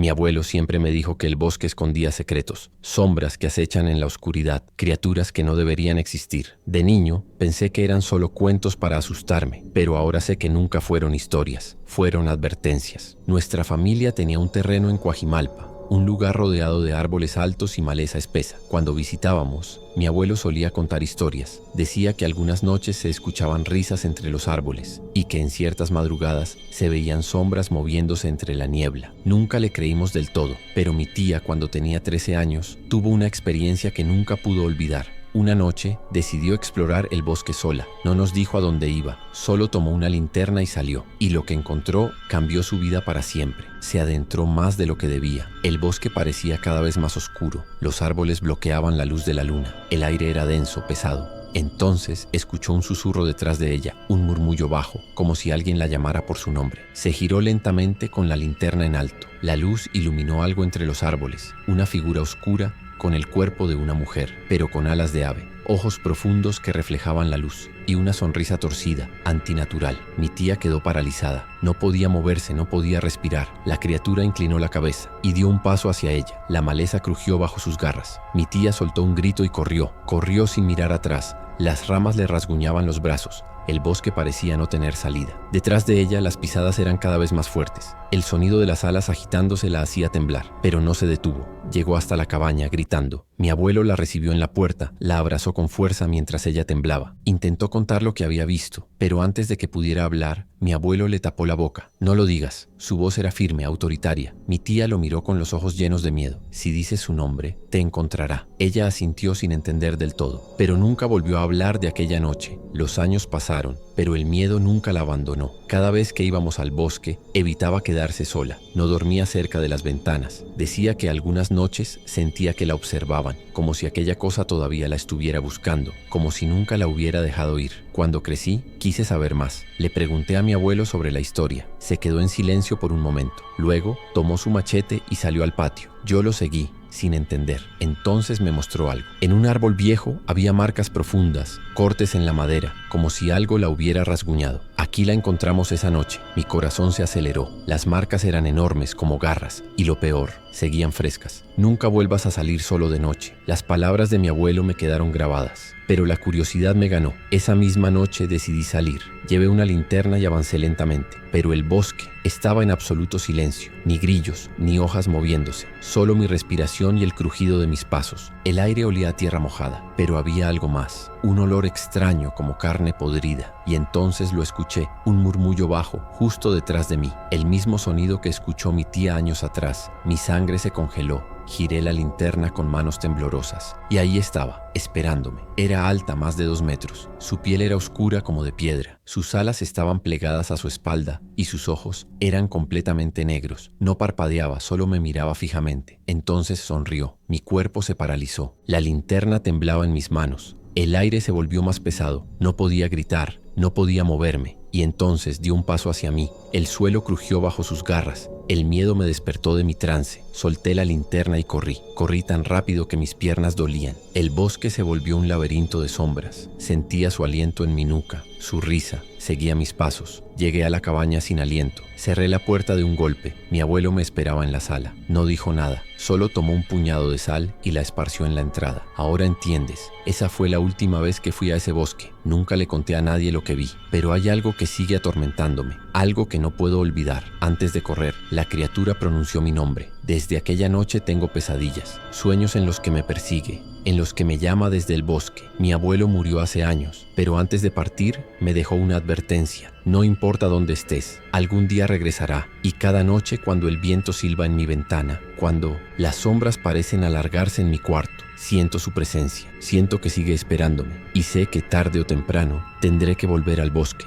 Mi abuelo siempre me dijo que el bosque escondía secretos, sombras que acechan en la oscuridad, criaturas que no deberían existir. De niño, pensé que eran solo cuentos para asustarme, pero ahora sé que nunca fueron historias, fueron advertencias. Nuestra familia tenía un terreno en Coajimalpa, un lugar rodeado de árboles altos y maleza espesa. Cuando visitábamos, mi abuelo solía contar historias. Decía que algunas noches se escuchaban risas entre los árboles y que en ciertas madrugadas se veían sombras moviéndose entre la niebla. Nunca le creímos del todo, pero mi tía, cuando tenía 13 años, tuvo una experiencia que nunca pudo olvidar. Una noche decidió explorar el bosque sola. No nos dijo a dónde iba, solo tomó una linterna y salió. Y lo que encontró cambió su vida para siempre. Se adentró más de lo que debía. El bosque parecía cada vez más oscuro. Los árboles bloqueaban la luz de la luna. El aire era denso, pesado. Entonces escuchó un susurro detrás de ella, un murmullo bajo, como si alguien la llamara por su nombre. Se giró lentamente con la linterna en alto. La luz iluminó algo entre los árboles, una figura oscura con el cuerpo de una mujer, pero con alas de ave, ojos profundos que reflejaban la luz y una sonrisa torcida, antinatural. Mi tía quedó paralizada. No podía moverse, no podía respirar. La criatura inclinó la cabeza y dio un paso hacia ella. La maleza crujió bajo sus garras. Mi tía soltó un grito y corrió sin mirar atrás. Las ramas le rasguñaban los brazos. El bosque parecía no tener salida. Detrás de ella, las pisadas eran cada vez más fuertes. El sonido de las alas agitándose la hacía temblar, pero no se detuvo. Llegó hasta la cabaña, gritando. Mi abuelo la recibió en la puerta, la abrazó con fuerza mientras ella temblaba. Intentó contar lo que había visto, pero antes de que pudiera hablar, mi abuelo le tapó la boca. No lo digas. Su voz era firme, autoritaria. Mi tía lo miró con los ojos llenos de miedo. Si dices su nombre, te encontrará. Ella asintió sin entender del todo, pero nunca volvió a hablar de aquella noche. Los años pasaron, pero el miedo nunca la abandonó. Cada vez que íbamos al bosque, evitaba quedarse sola. No dormía cerca de las ventanas. Decía que algunas noches sentía que la observaban, como si aquella cosa todavía la estuviera buscando, como si nunca la hubiera dejado ir. Cuando crecí, quise saber más. Le pregunté a mi abuelo sobre la historia. Se quedó en silencio por un momento. Luego, tomó su machete y salió al patio. Yo lo seguí, sin entender. Entonces me mostró algo. En un árbol viejo había marcas profundas, cortes en la madera, como si algo la hubiera rasguñado. Aquí la encontramos esa noche. Mi corazón se aceleró. Las marcas eran enormes como garras y lo peor, seguían frescas. Nunca vuelvas a salir solo de noche. Las palabras de mi abuelo me quedaron grabadas, pero la curiosidad me ganó. Esa misma noche decidí salir. Llevé una linterna y avancé lentamente, pero el bosque estaba en absoluto silencio. Ni grillos, ni hojas moviéndose, solo mi respiración y el crujido de mis pasos. El aire olía a tierra mojada, pero había algo más. Un olor extraño como carne podrida, y entonces lo escuché, un murmullo bajo, justo detrás de mí, el mismo sonido que escuchó mi tía años atrás. Mi sangre se congeló. Giré la linterna con manos temblorosas, y ahí estaba, esperándome. Era alta, más de 2 metros. Su piel era oscura como de piedra. Sus alas estaban plegadas a su espalda, y sus ojos eran completamente negros. No parpadeaba, solo me miraba fijamente. Entonces sonrió. Mi cuerpo se paralizó. La linterna temblaba en mis manos. El aire se volvió más pesado. No podía gritar, no podía moverme. Y entonces dio un paso hacia mí. El suelo crujió bajo sus garras. El miedo me despertó de mi trance. Solté la linterna y corrí. Corrí tan rápido que mis piernas dolían. El bosque se volvió un laberinto de sombras. Sentía su aliento en mi nuca, su risa. Seguía mis pasos. Llegué a la cabaña sin aliento. Cerré la puerta de un golpe. Mi abuelo me esperaba en la sala. No dijo nada. Solo tomó un puñado de sal y la esparció en la entrada. Ahora entiendes. Esa fue la última vez que fui a ese bosque. Nunca le conté a nadie lo que vi. Pero hay algo que sigue atormentándome. Algo que no puedo olvidar. Antes de correr, la criatura pronunció mi nombre. Desde aquella noche tengo pesadillas. Sueños en los que me persigue, en los que me llama desde el bosque. Mi abuelo murió hace años, pero antes de partir me dejó una advertencia. No importa dónde estés, algún día regresará. Y cada noche, cuando el viento silba en mi ventana, cuando las sombras parecen alargarse en mi cuarto, siento su presencia. Siento que sigue esperándome y sé que tarde o temprano tendré que volver al bosque.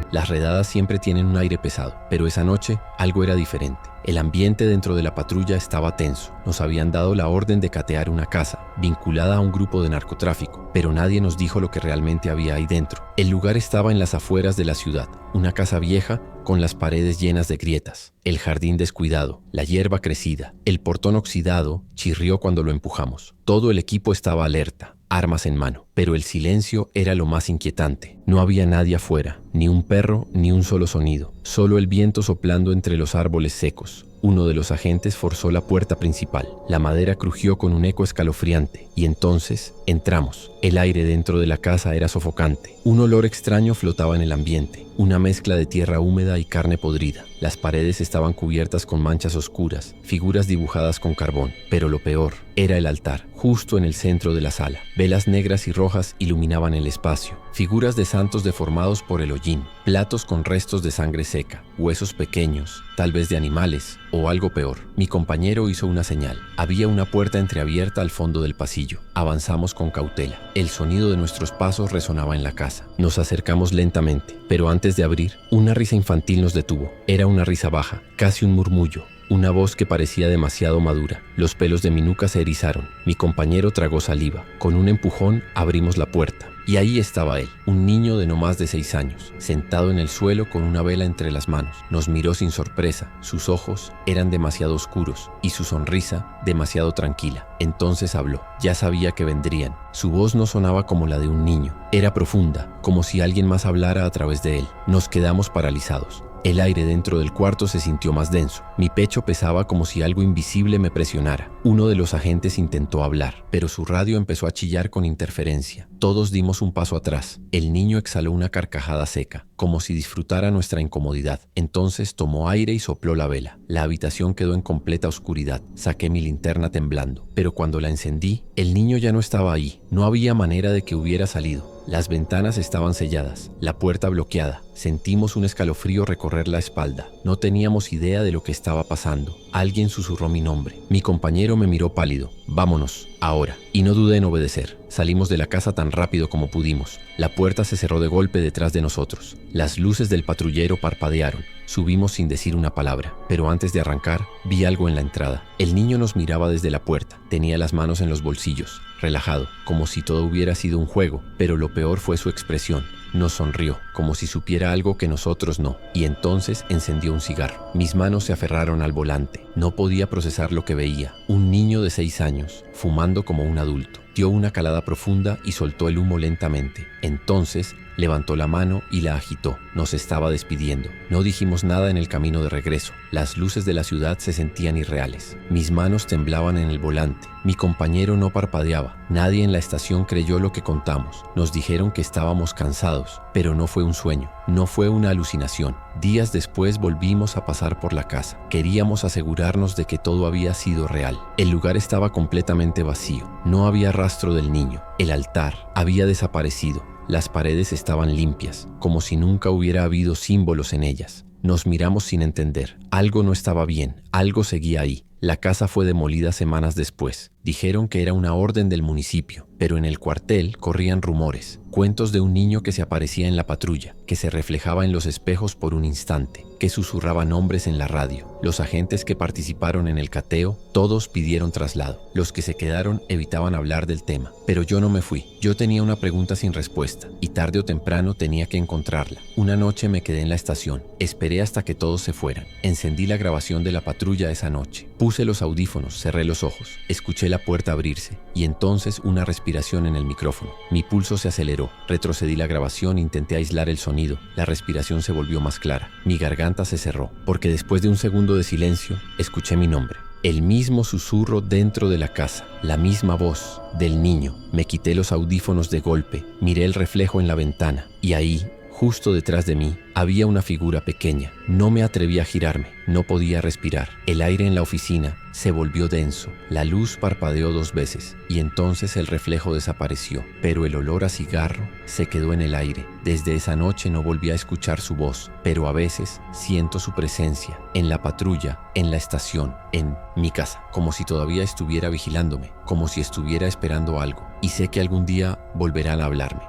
Las redadas siempre tienen un aire pesado, pero esa noche algo era diferente. El ambiente dentro de la patrulla estaba tenso. Nos habían dado la orden de catear una casa, vinculada a un grupo de narcotráfico, pero nadie nos dijo lo que realmente había ahí dentro. El lugar estaba en las afueras de la ciudad, una casa vieja con las paredes llenas de grietas, el jardín descuidado, la hierba crecida, el portón oxidado chirrió cuando lo empujamos. Todo el equipo estaba alerta. armas en mano. Pero el silencio era lo más inquietante. No había nadie afuera, ni un perro, ni un solo sonido. Solo el viento soplando entre los árboles secos. Uno de los agentes forzó la puerta principal. La madera crujió con un eco escalofriante y entonces entramos. El aire dentro de la casa era sofocante. Un olor extraño flotaba en el ambiente, una mezcla de tierra húmeda y carne podrida. Las paredes estaban cubiertas con manchas oscuras, figuras dibujadas con carbón. Pero lo peor era el altar, justo en el centro de la sala. Velas negras y rojas iluminaban el espacio. Figuras de santos deformados por el hollín, platos con restos de sangre seca, huesos pequeños, tal vez de animales, o algo peor. Mi compañero hizo una señal. Había una puerta entreabierta al fondo del pasillo. Avanzamos con cautela. El sonido de nuestros pasos resonaba en la casa. Nos acercamos lentamente, pero antes de abrir, una risa infantil nos detuvo. Era una risa baja, casi un murmullo. Una voz que parecía demasiado madura. Los pelos de mi nuca se erizaron. Mi compañero tragó saliva. Con un empujón abrimos la puerta. Y ahí estaba él, un niño de no más de 6 años, sentado en el suelo con una vela entre las manos. Nos miró sin sorpresa. Sus ojos eran demasiado oscuros y su sonrisa demasiado tranquila. Entonces habló. Ya sabía que vendrían. Su voz no sonaba como la de un niño. Era profunda, como si alguien más hablara a través de él. Nos quedamos paralizados. El aire dentro del cuarto se sintió más denso. Mi pecho pesaba como si algo invisible me presionara. Uno de los agentes intentó hablar, pero su radio empezó a chillar con interferencia. Todos dimos un paso atrás. El niño exhaló una carcajada seca, como si disfrutara nuestra incomodidad. Entonces tomó aire y sopló la vela. La habitación quedó en completa oscuridad. Saqué mi linterna temblando, pero cuando la encendí, el niño ya no estaba ahí. No había manera de que hubiera salido. Las ventanas estaban selladas, la puerta bloqueada. Sentimos un escalofrío recorrer la espalda. No teníamos idea de lo que estaba pasando. Alguien susurró mi nombre. Mi compañero me miró pálido. Vámonos, ahora. Y no dudé en obedecer. Salimos de la casa tan rápido como pudimos. La puerta se cerró de golpe detrás de nosotros. Las luces del patrullero parpadearon. Subimos sin decir una palabra, pero antes de arrancar, vi algo en la entrada. El niño nos miraba desde la puerta. Tenía las manos en los bolsillos, relajado, como si todo hubiera sido un juego, pero lo peor fue su expresión. Nos sonrió, como si supiera algo que nosotros no, y entonces encendió un cigarro. Mis manos se aferraron al volante. No podía procesar lo que veía. Un niño de 6 años, fumando como un adulto. Dio una calada profunda y soltó el humo lentamente. Entonces levantó la mano y la agitó. Nos estaba despidiendo. No dijimos nada en el camino de regreso. Las luces de la ciudad se sentían irreales. Mis manos temblaban en el volante. Mi compañero no parpadeaba. Nadie en la estación creyó lo que contamos. Nos dijeron que estábamos cansados, pero no fue un sueño. No fue una alucinación. Días después volvimos a pasar por la casa. Queríamos asegurarnos de que todo había sido real. El lugar estaba completamente vacío. No había rastro del niño. El altar había desaparecido. Las paredes estaban limpias, como si nunca hubiera habido símbolos en ellas. Nos miramos sin entender. Algo no estaba bien, algo seguía ahí. La casa fue demolida semanas después. Dijeron que era una orden del municipio, pero en el cuartel corrían rumores, cuentos de un niño que se aparecía en la patrulla, que se reflejaba en los espejos por un instante, que susurraba nombres en la radio. Los agentes que participaron en el cateo, todos pidieron traslado. Los que se quedaron evitaban hablar del tema, pero yo no me fui. Yo tenía una pregunta sin respuesta, y tarde o temprano tenía que encontrarla. Una noche me quedé en la estación, esperé hasta que todos se fueran. Encendí la grabación de la patrulla esa noche. Puse los audífonos, cerré los ojos, escuché la puerta abrirse y entonces una respiración en el micrófono. Mi pulso se aceleró, retrocedí la grabación, intenté aislar el sonido. La respiración se volvió más clara. Mi garganta se cerró, porque después de un segundo de silencio, escuché mi nombre. El mismo susurro dentro de la casa, la misma voz del niño. Me quité los audífonos de golpe, miré el reflejo en la ventana y ahí, justo detrás de mí, había una figura pequeña. No me atreví a girarme, no podía respirar. El aire en la oficina se volvió denso. La luz parpadeó 2 veces y entonces el reflejo desapareció, pero el olor a cigarro se quedó en el aire. Desde esa noche no volví a escuchar su voz, pero a veces siento su presencia en la patrulla, en la estación, en mi casa, como si todavía estuviera vigilándome, como si estuviera esperando algo, y sé que algún día volverán a hablarme.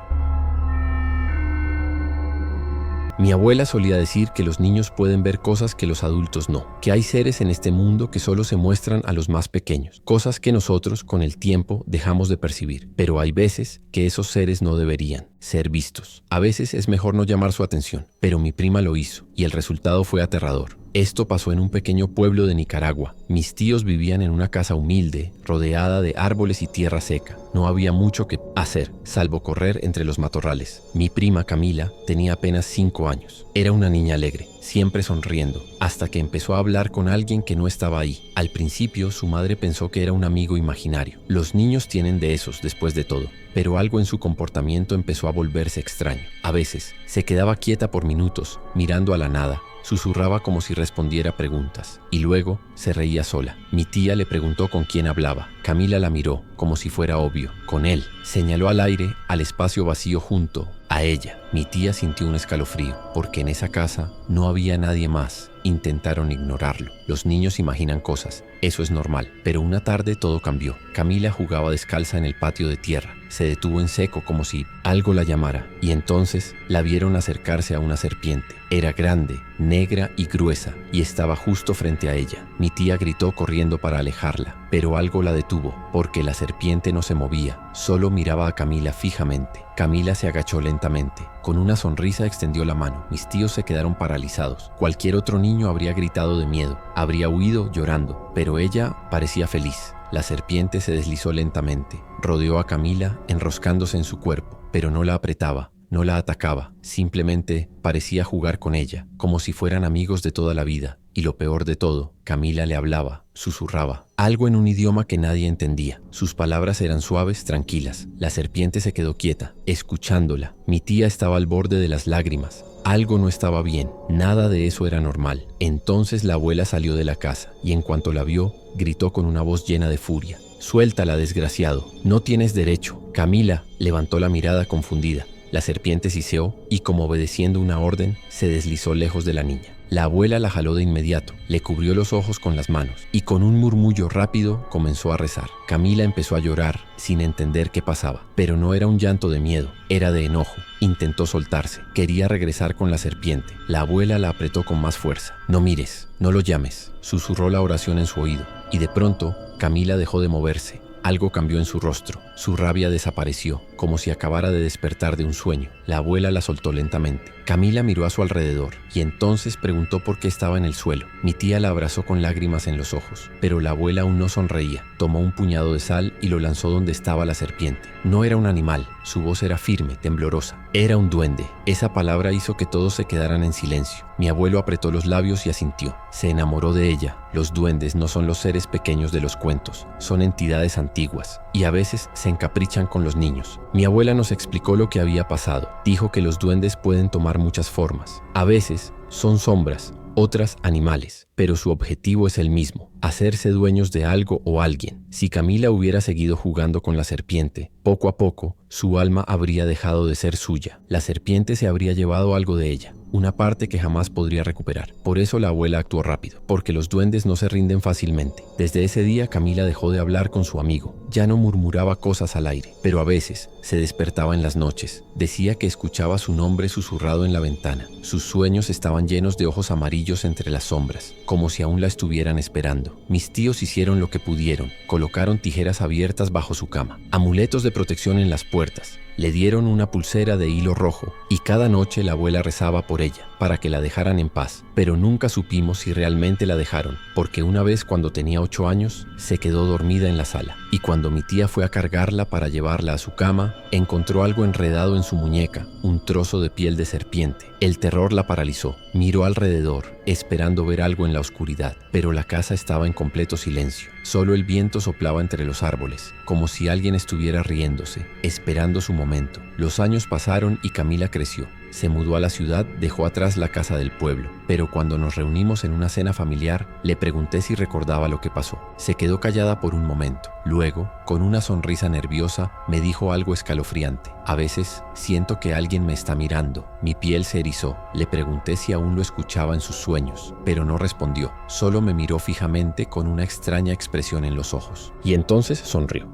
Mi abuela solía decir que los niños pueden ver cosas que los adultos no, que hay seres en este mundo que solo se muestran a los más pequeños, cosas que nosotros con el tiempo dejamos de percibir, pero hay veces que esos seres no deberían ser vistos. A veces es mejor no llamar su atención, pero mi prima lo hizo y el resultado fue aterrador. Esto pasó en un pequeño pueblo de Nicaragua. Mis tíos vivían en una casa humilde, rodeada de árboles y tierra seca. No había mucho que hacer, salvo correr entre los matorrales. Mi prima Camila tenía apenas 5 años. Era una niña alegre, siempre sonriendo, hasta que empezó a hablar con alguien que no estaba ahí. Al principio, su madre pensó que era un amigo imaginario. Los niños tienen de esos, después de todo. Pero algo en su comportamiento empezó a volverse extraño. A veces, se quedaba quieta por minutos, mirando a la nada. Susurraba como si respondiera preguntas, y luego se reía sola. Mi tía le preguntó con quién hablaba. Camila la miró, como si fuera obvio. Con él. Señaló al aire, al espacio vacío junto a ella. Mi tía sintió un escalofrío, porque en esa casa no había nadie más. Intentaron ignorarlo. Los niños imaginan cosas, eso es normal. Pero una tarde todo cambió. Camila jugaba descalza en el patio de tierra. Se detuvo en seco como si algo la llamara, y entonces la vieron acercarse a una serpiente. Era grande, negra y gruesa, y estaba justo frente a ella. Mi tía gritó corriendo para alejarla, pero algo la detuvo, porque la serpiente no se movía, solo miraba a Camila fijamente. Camila se agachó lentamente. Con una sonrisa extendió la mano. Mis tíos se quedaron paralizados. Cualquier otro niño habría gritado de miedo, habría huido llorando, pero ella parecía feliz. La serpiente se deslizó lentamente, rodeó a Camila enroscándose en su cuerpo, pero no la apretaba, no la atacaba, simplemente parecía jugar con ella, como si fueran amigos de toda la vida. Y lo peor de todo, Camila le hablaba, susurraba, algo en un idioma que nadie entendía. Sus palabras eran suaves, tranquilas. La serpiente se quedó quieta, escuchándola. Mi tía estaba al borde de las lágrimas. Algo no estaba bien, nada de eso era normal. Entonces la abuela salió de la casa, y en cuanto la vio, gritó con una voz llena de furia. «Suéltala, desgraciado, no tienes derecho». Camila levantó la mirada confundida. La serpiente siseó y, como obedeciendo una orden, se deslizó lejos de la niña. La abuela la jaló de inmediato, le cubrió los ojos con las manos y con un murmullo rápido comenzó a rezar. Camila empezó a llorar sin entender qué pasaba, pero no era un llanto de miedo, era de enojo. Intentó soltarse, quería regresar con la serpiente. La abuela la apretó con más fuerza. «No mires, no lo llames», susurró la oración en su oído, y de pronto Camila dejó de moverse. Algo cambió en su rostro, su rabia desapareció, como si acabara de despertar de un sueño. La abuela la soltó lentamente. Camila miró a su alrededor y entonces preguntó por qué estaba en el suelo. Mi tía la abrazó con lágrimas en los ojos, pero la abuela aún no sonreía. Tomó un puñado de sal y lo lanzó donde estaba la serpiente. No era un animal, su voz era firme, temblorosa. Era un duende. Esa palabra hizo que todos se quedaran en silencio. Mi abuelo apretó los labios y asintió. Se enamoró de ella. Los duendes no son los seres pequeños de los cuentos, son entidades antiguas y a veces se encaprichan con los niños. Mi abuela nos explicó lo que había pasado. Dijo que los duendes pueden tomar muchas formas. A veces son sombras, otras animales, pero su objetivo es el mismo, hacerse dueños de algo o alguien. Si Camila hubiera seguido jugando con la serpiente, poco a poco su alma habría dejado de ser suya. La serpiente se habría llevado algo de ella, una parte que jamás podría recuperar. Por eso la abuela actuó rápido, porque los duendes no se rinden fácilmente. Desde ese día Camila dejó de hablar con su amigo. Ya no murmuraba cosas al aire, pero a veces se despertaba en las noches. Decía que escuchaba su nombre susurrado en la ventana. Sus sueños estaban llenos de ojos amarillos entre las sombras, como si aún la estuvieran esperando. Mis tíos hicieron lo que pudieron. Colocaron tijeras abiertas bajo su cama, amuletos de protección en las puertas. Le dieron una pulsera de hilo rojo y cada noche la abuela rezaba por ella, para que la dejaran en paz. Pero nunca supimos si realmente la dejaron, porque una vez cuando tenía 8 años, se quedó dormida en la sala. Y cuando mi tía fue a cargarla para llevarla a su cama, encontró algo enredado en su muñeca, un trozo de piel de serpiente. El terror la paralizó. Miró alrededor, esperando ver algo en la oscuridad, pero la casa estaba en completo silencio. Solo el viento soplaba entre los árboles, como si alguien estuviera riéndose, esperando su momento. Los años pasaron y Camila creció. Se mudó a la ciudad, dejó atrás la casa del pueblo, pero cuando nos reunimos en una cena familiar, le pregunté si recordaba lo que pasó. Se quedó callada por un momento. Luego, con una sonrisa nerviosa, me dijo algo escalofriante. A veces siento que alguien me está mirando. Mi piel se erizó. Le pregunté si aún lo escuchaba en sus sueños, pero no respondió. Solo me miró fijamente con una extraña expresión en los ojos. Y entonces sonrió.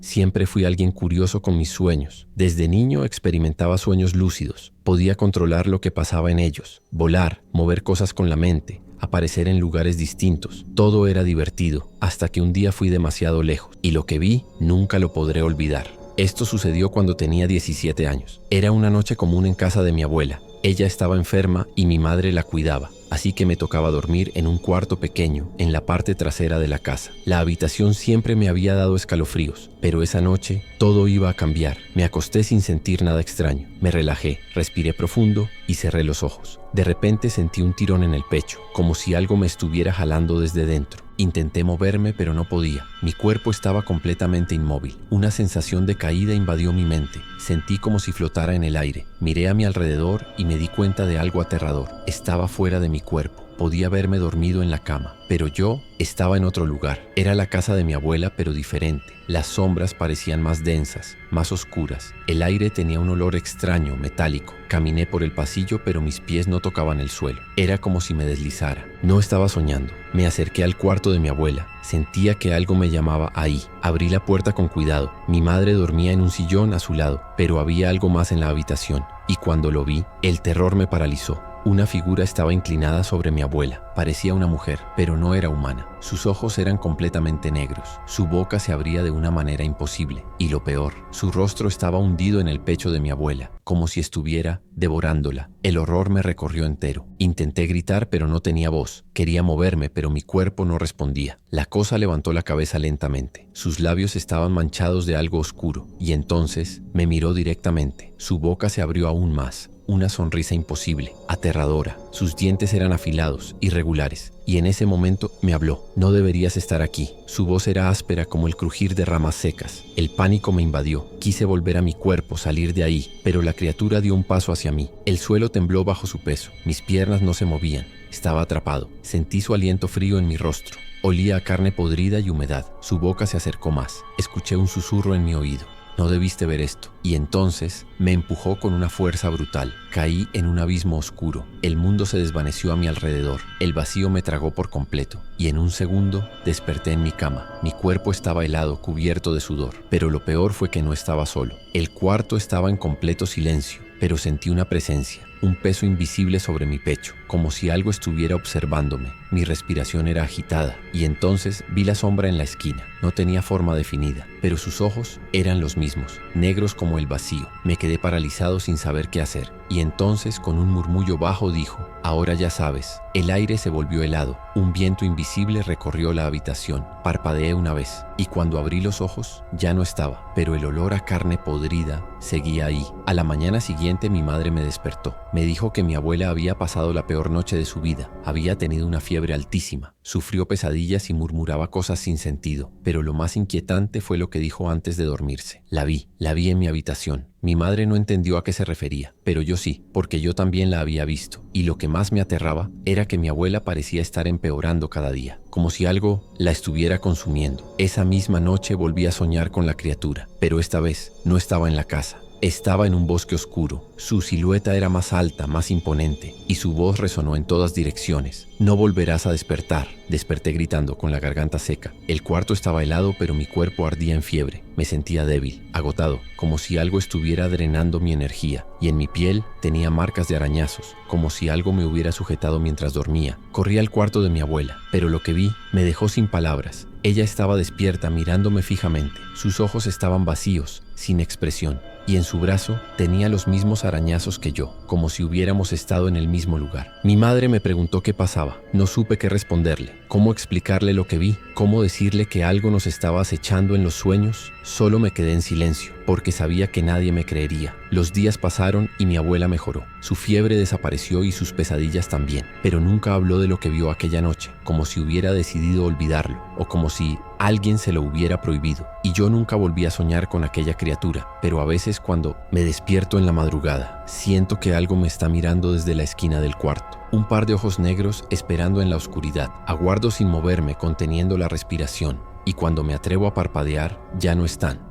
Siempre fui alguien curioso con mis sueños. Desde niño experimentaba sueños lúcidos. Podía controlar lo que pasaba en ellos. Volar, mover cosas con la mente, aparecer en lugares distintos. Todo era divertido, hasta que un día fui demasiado lejos. Y lo que vi, nunca lo podré olvidar. Esto sucedió cuando tenía 17 años. Era una noche común en casa de mi abuela. Ella estaba enferma y mi madre la cuidaba. así que me tocaba dormir en un cuarto pequeño en la parte trasera de la casa. La habitación siempre me había dado escalofríos, pero esa noche todo iba a cambiar. Me acosté sin sentir nada extraño. Me relajé, respiré profundo y cerré los ojos. De repente sentí un tirón en el pecho, como si algo me estuviera jalando desde dentro. Intenté moverme, pero no podía. Mi cuerpo estaba completamente inmóvil. Una sensación de caída invadió mi mente. Sentí como si flotara en el aire. Miré a mi alrededor y me di cuenta de algo aterrador. Estaba fuera de mi cuerpo. Podía haberme dormido en la cama, pero yo estaba en otro lugar. Era la casa de mi abuela, pero diferente. Las sombras parecían más densas, más oscuras. El aire tenía un olor extraño, metálico. Caminé por el pasillo, pero mis pies no tocaban el suelo. Era como si me deslizara. No estaba soñando. Me acerqué al cuarto de mi abuela. Sentía que algo me llamaba ahí. Abrí la puerta con cuidado. Mi madre dormía en un sillón a su lado, pero había algo más en la habitación. Y cuando lo vi, el terror me paralizó. Una figura estaba inclinada sobre mi abuela. Parecía una mujer, pero no era humana. Sus ojos eran completamente negros. Su boca se abría de una manera imposible. Y lo peor, su rostro estaba hundido en el pecho de mi abuela, como si estuviera devorándola. El horror me recorrió entero. Intenté gritar, pero no tenía voz. Quería moverme, pero mi cuerpo no respondía. La cosa levantó la cabeza lentamente. Sus labios estaban manchados de algo oscuro. Y entonces me miró directamente. Su boca se abrió aún más. Una sonrisa imposible, aterradora. Sus dientes eran afilados, irregulares. Y en ese momento me habló. No deberías estar aquí. Su voz era áspera como el crujir de ramas secas. El pánico me invadió. Quise volver a mi cuerpo, salir de ahí, pero la criatura dio un paso hacia mí. El suelo tembló bajo su peso. Mis piernas no se movían. Estaba atrapado. Sentí su aliento frío en mi rostro. Olía a carne podrida y humedad. Su boca se acercó más. Escuché un susurro en mi oído. No debiste ver esto. Y entonces me empujó con una fuerza brutal. Caí en un abismo oscuro. El mundo se desvaneció a mi alrededor. El vacío me tragó por completo. Y en un segundo desperté en mi cama. Mi cuerpo estaba helado, cubierto de sudor. Pero lo peor fue que no estaba solo. El cuarto estaba en completo silencio. Pero sentí una presencia, un peso invisible sobre mi pecho, como si algo estuviera observándome. Mi respiración era agitada, y entonces vi la sombra en la esquina. No tenía forma definida, pero sus ojos eran los mismos, negros como el vacío. Me quedé paralizado sin saber qué hacer, y entonces con un murmullo bajo dijo: «Ahora ya sabes». El aire se volvió helado, un viento invisible recorrió la habitación. Parpadeé una vez, y cuando abrí los ojos ya no estaba, pero el olor a carne podrida seguía ahí. A la mañana siguiente mi madre me despertó. Me dijo que mi abuela había pasado la peor noche de su vida. Había tenido una fiebre altísima, sufrió pesadillas y murmuraba cosas sin sentido. Pero lo más inquietante fue lo que dijo antes de dormirse. La vi en mi habitación. Mi madre no entendió a qué se refería, pero yo sí, porque yo también la había visto. Y lo que más me aterraba era que mi abuela parecía estar empeorando cada día, como si algo la estuviera consumiendo. Esa misma noche volví a soñar con la criatura, pero esta vez no estaba en la casa. Estaba en un bosque oscuro. Su silueta era más alta, más imponente, y su voz resonó en todas direcciones. «No volverás a despertar». Desperté gritando, con la garganta seca. El cuarto estaba helado, pero mi cuerpo ardía en fiebre. Me sentía débil, agotado, como si algo estuviera drenando mi energía, y en mi piel tenía marcas de arañazos, como si algo me hubiera sujetado mientras dormía. Corrí al cuarto de mi abuela, pero lo que vi me dejó sin palabras. Ella estaba despierta, mirándome fijamente. Sus ojos estaban vacíos, sin expresión, y en su brazo tenía los mismos arañazos que yo, como si hubiéramos estado en el mismo lugar. Mi madre me preguntó qué pasaba. No supe qué responderle, cómo explicarle lo que vi, cómo decirle que algo nos estaba acechando en los sueños. Solo me quedé en silencio, porque sabía que nadie me creería. Los días pasaron y mi abuela mejoró. Su fiebre desapareció y sus pesadillas también, pero nunca habló de lo que vio aquella noche, como si hubiera decidido olvidarlo, o como si alguien se lo hubiera prohibido. Y yo nunca volví a soñar con aquella criatura, pero a veces cuando me despierto en la madrugada, siento que algo me está mirando desde la esquina del cuarto. Un par de ojos negros esperando en la oscuridad. Aguardo sin moverme, conteniendo la respiración, y cuando me atrevo a parpadear, ya no están.